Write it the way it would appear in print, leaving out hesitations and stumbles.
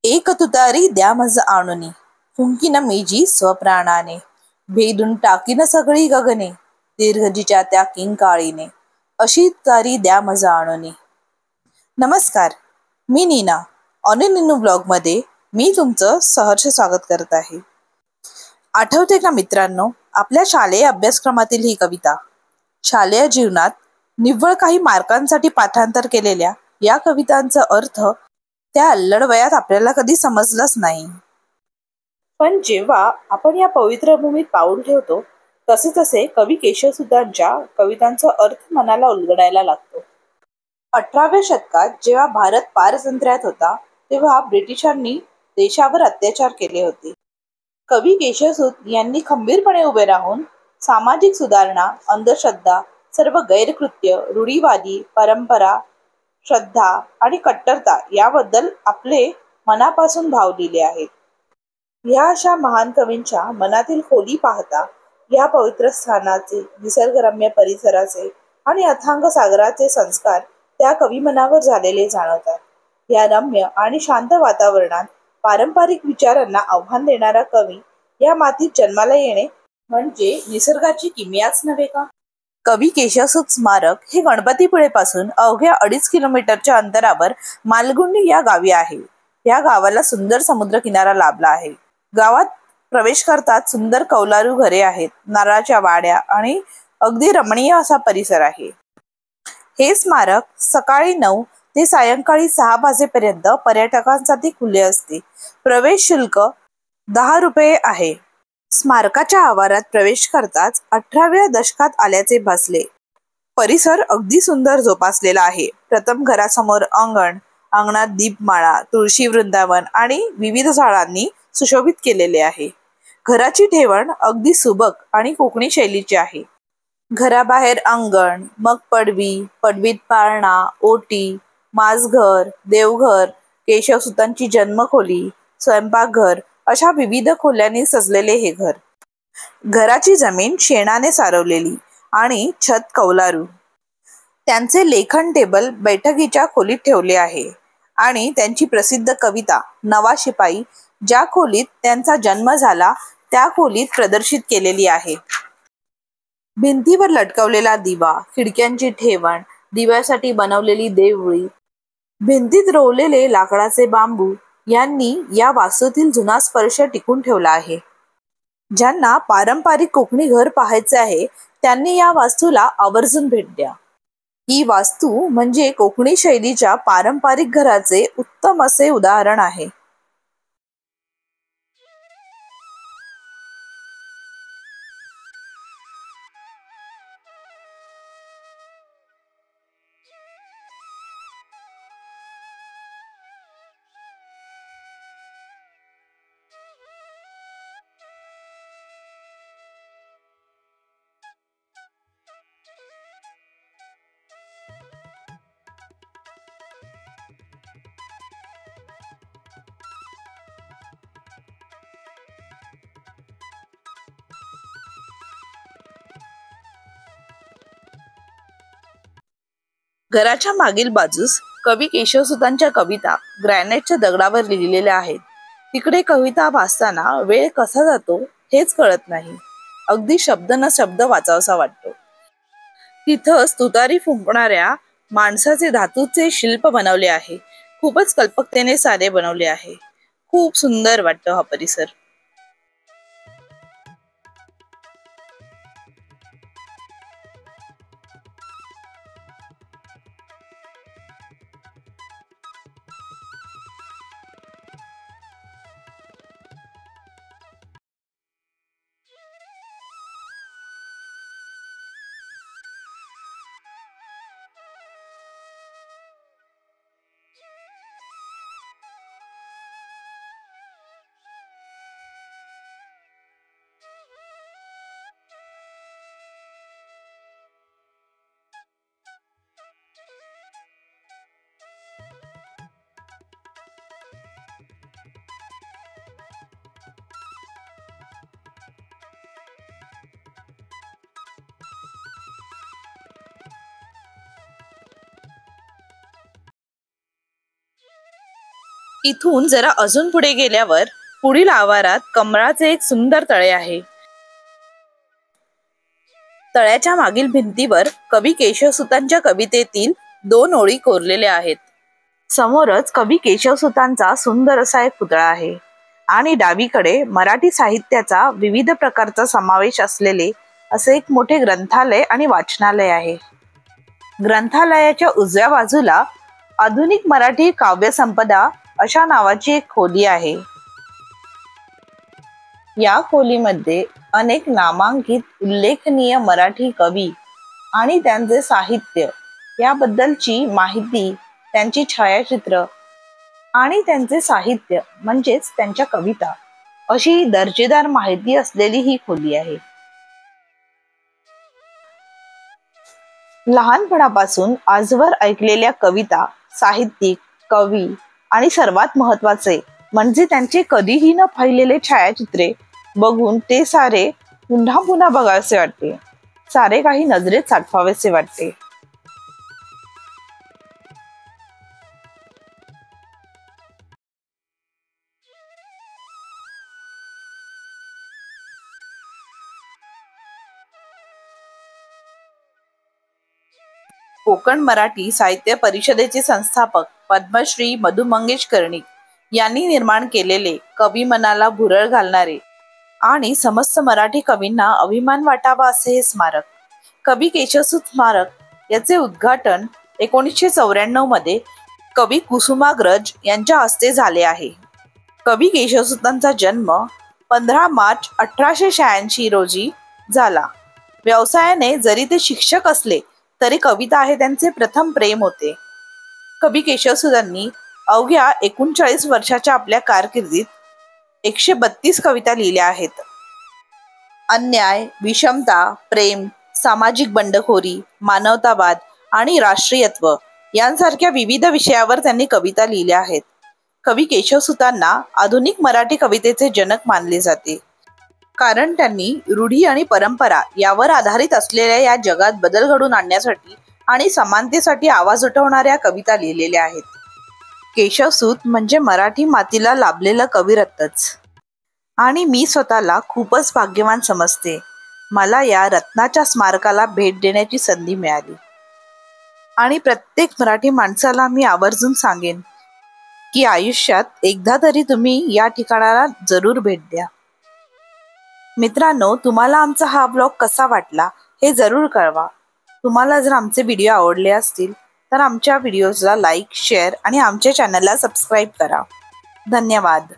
एक तुतारी द्या मज आणुनी, फुंकीन मेजी स्वप्राणाने, भेदून टाकीन सगळी गगने, दीर्घजीच्या त्या किंकाळीने, अशी तुतारी द्या मज आणुनी. नमस्कार, मी नीना. ऑन ब्लॉग मध्ये मी तुमचं सहर्ष स्वागत करत आहे. आठवते का मित्रांनो, आपल्या शालेय अभ्यासक्रमातील ही कविता. शालेय जीवनात निव्वळ काही मार्कांसाठी पाठांतर केलेल्या या कवितांचा अर्थ त्या अल्लड वयात आपल्याला कधी समजलाच नाही. पण जेव्हा आपण या पवित्र भूमीत पाऊल ठेवतो, तसे तसे कवी केशवसुतांच्या कवितांचा अर्थ मनाला उलगडायला लागतो. 18व्या शतकात जेव्हा भारत पारतंत्र्यात होता, तेव्हा ब्रिटिशांनी देशावर अत्याचार केले होते. कवी केशवसुत यांनी खंबीरपणे उभे राहून सामाजिक सुधारणा, अंधश्रद्धा, सर्व गैरकृत्य, रूढीवादी परंपरा, श्रद्धा आणि कट्टरता याबद्दल आपले मनापासून भाव दिले आहेत. या अशा महान कवींच्या मनातील खोली पाहता या पवित्र स्थानाचे, निसर्गरम्य परिसराचे आणि अथांग सागराचे संस्कार त्या कवी मनावर झालेले जाणवतात. या रम्य आणि शांत वातावरणात पारंपरिक विचारांना आव्हान देणारा कवी या मातीत जन्माला येणे म्हणजे निसर्गाची किमयाच नव्हे का? कवी केशवसुत स्मारक हे गणपतीपुळेपासून अवघ्या 2.5 किलोमीटरच्या अंतरावर मालगुंडी या गावी आहे. या गावाला सुंदर समुद्रकिनारा लाभला आहे. गावात प्रवेश करतात सुंदर कौलारू घरे आहेत, नारळाच्या वाड्या आणि अगदी रमणीय असा परिसर आहे. हे स्मारक सकाळी 9 ते सायंकाळी 6 वाजेपर्यंत पर्यटकांसाठी खुले असते. प्रवेश शुल्क 10 रुपये आहे. स्मारकाच्या आवारात प्रवेश करताच 18व्या दशकात आल्याचे भासले. परिसर अगदी सुंदर जोपासलेला आहे. प्रथम घरासमोर अंगण, अंगणात दीपमाळा, तुळशी वृंदावन आणि विविध झाडांनी सुशोभित केलेले आहे. घराची ठेवण अगदी सुबक आणि कोकणी शैलीची आहे. घराबाहेर अंगण, मग पडवी, पडवीत पाळणा, ओटी, माझघर, देवघर, केशवसुतांची जन्मखोली, स्वयंपाकघर अशा विविध खोल्यांनी सजलेले हे घर. घराची जमीन शेणाने सारवलेली आणि छत कौलारू. त्यांचे लेखन टेबल बैठकीच्या खोलीत ठेवले आहे आणि त्यांची प्रसिद्ध कविता नवा शिपाई ज्या खोलीत त्यांचा जन्म झाला त्या खोलीत प्रदर्शित केलेली आहे. भिंतीवर लटकवलेला दिवा, खिडक्यांची ठेवण, दिव्यासाठी बनवलेली देवळी, भिंतीत रोवलेले लाकडाचे बांबू यांनी या वास्तूतील जुना स्पर्श टिकून ठेवला आहे. ज्यांना पारंपरिक कोकणी घर पाहायचे आहे त्यांनी या वास्तूला आवर्जून भेट द्या. ही वास्तू म्हणजे कोकणी शैलीच्या पारंपरिक घराचे उत्तम असे उदाहरण आहे. घराच्या मागील बाजूस कवी केशवसुतांच्या कविता ग्रॅनाइटच्या दगडावर लिहिलेल्या आहेत. तिकडे कविता वाचताना वेळ कसा जातो हेच कळत नाही. अगदी शब्द न शब्द वाचावासा वाटतो. तिथंच तुतारी फुंकणाऱ्या माणसाचे धातूचे शिल्प बनवले आहे. खूपच कल्पकतेने सारे बनवले आहे. खूप सुंदर वाटतो हा परिसर. इथून जरा अजून पुढे गेल्यावर पुढील आवारात कमळाचे एक सुंदर तळे आहे. तळ्याच्या मागील भिंतीवर कवी केशवसुतांच्या कवितेतील 2 ओळी कोरलेल्या आहेत. समोरच कवी केशवसुतांचा सुंदर असा एक पुतळा आहे आणि डावीकडे मराठी साहित्याचा विविध प्रकारचा समावेश असलेले असे एक मोठे ग्रंथालय आणि वाचनालय आहे. ग्रंथालयाच्या उजव्या बाजूला आधुनिक मराठी काव्य संपदा अशा नावाची एक खोली आहे. या खोलीमध्ये अनेक नामांकित उल्लेखनीय मराठी कवी आणि त्यांचे साहित्य याबद्दलची माहिती, त्यांची छायाचित्र आणि त्यांचे साहित्य म्हणजेच त्यांच्या कविता अशी दर्जेदार माहिती असलेली ही खोली आहे. लहानपणापासून आजवर ऐकलेल्या कविता, साहित्यिक, कवी आणि सर्वात महत्वाचे म्हणजे त्यांचे कधीही न पाहिलेले छायाचित्रे बघून ते सारे पुन्हा पुन्हा बघावेसे वाटते, सारे काही नजरेत साठवावेसे वाटते. कोकण मराठी साहित्य परिषदेचे संस्थापक पद्मश्री मधु मंगेश कर्णिक यांनी निर्माण केलेले कवी मनाला भुरळ घालणारे आणि समस्त मराठी कवींना अभिमान वाटावा असे हे स्मारक, कवी केशवसुत स्मारक याचे उद्घाटन 1994 मध्ये कवी कुसुमाग्रज यांच्या हस्ते झाले आहे. कवी केशवसुतांचा जन्म 15 मार्च 1886 रोजी झाला. व्यवसायाने जरी ते शिक्षक असले तरी कविता हे त्यांचे प्रथम प्रेम होते. कवी केशवसुतांनी अवघ्या 39 वर्षाच्या आपल्या कारकिर्दीत 132 कविता लिहिल्या आहेत. अन्याय, विषमता, प्रेम, सामाजिक बंडखोरी, मानवतावाद आणि राष्ट्रीयत्व यांसारख्या विविध विषयावर त्यांनी कविता लिहिल्या आहेत. कवी केशवसुतांना आधुनिक मराठी कवितेचे जनक मानले जाते, कारण त्यांनी रूढी आणि परंपरा यावर आधारित असलेल्या या जगात बदल घडवून आणण्यासाठी आणि समानतेसाठी आवाज उठवणाऱ्या कविता लिहिलेल्या आहेत. केशवसूत म्हणजे मराठी मातीला लाभलेलं कविरत्नच, आणि मी स्वतःला खूपच भाग्यवान समजते, मला या रत्नाच्या स्मारकाला भेट देण्याची संधी मिळाली. आणि प्रत्येक मराठी माणसाला मी आवर्जून सांगेन की आयुष्यात एकदा तरी तुम्ही या ठिकाणाला जरूर भेट द्या. मित्रांनो, तुम्हाला आमचा हा ब्लॉग कसा वाटला हे जरूर कळवा. तुम्हाला जर आमचे व्हिडिओ आवडले असतील तर आमच्या व्हिडिओजला लाईक, शेअर आणि आमच्या चॅनलला सबस्क्राईब करा. धन्यवाद.